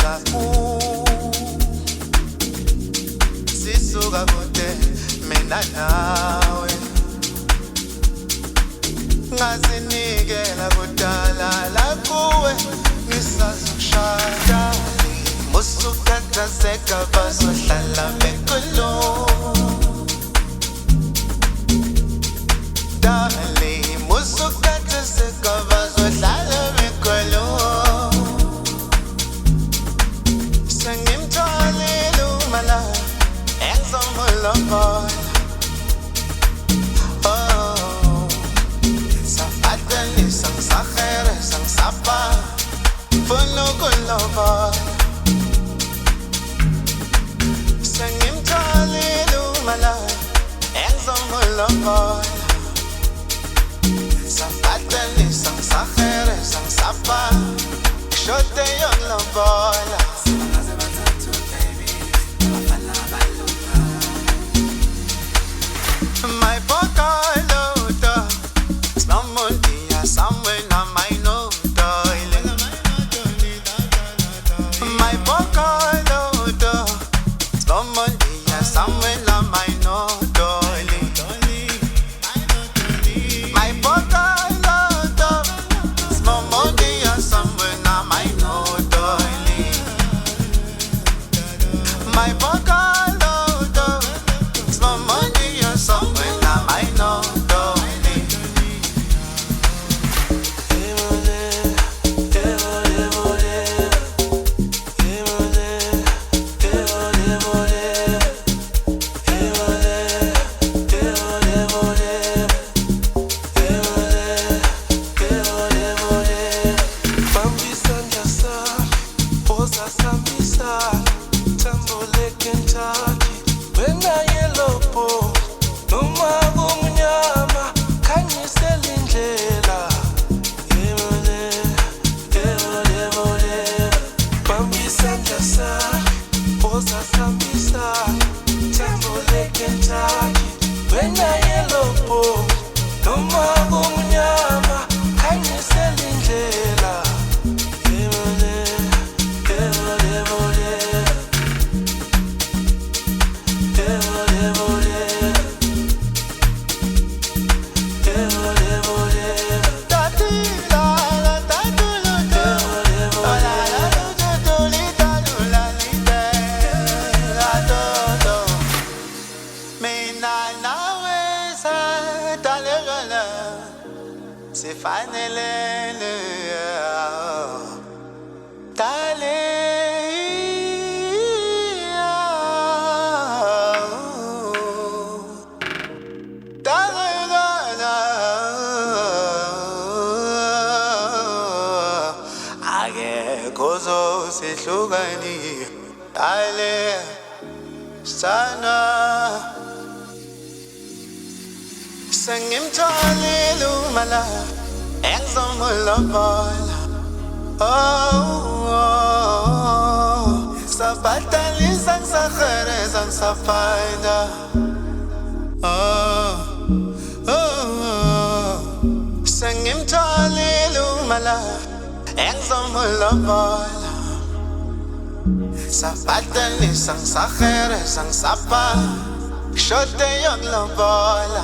ngeza sisuka kude mina nawe ngazinikela kudala la kuwe ngisazokushada musukhathazeka bazohlala bekhuluma darling musukhathazeka bazohlala bekhuluma sengimtholile umala engizomulombola sengimtholile umala engizomulombola safatanisa ngisaheresa ngisapha kushote yongilombola my bokoloto sinomondia somewhere na my no darling my bokoloto sinomondia somewhere na my no darling my bokoloto sinomondia somewhere na my no darling my bokoloto sinomondia somewhere na my no darling sifanelene akekho sihlukani dale sana sengimtholile umala engizomulombola sabatalisa ngisahereza ngisafayina sengimtholile umala engizomulombola sabatalisa ngisahereza ngisapha kushote yongilombola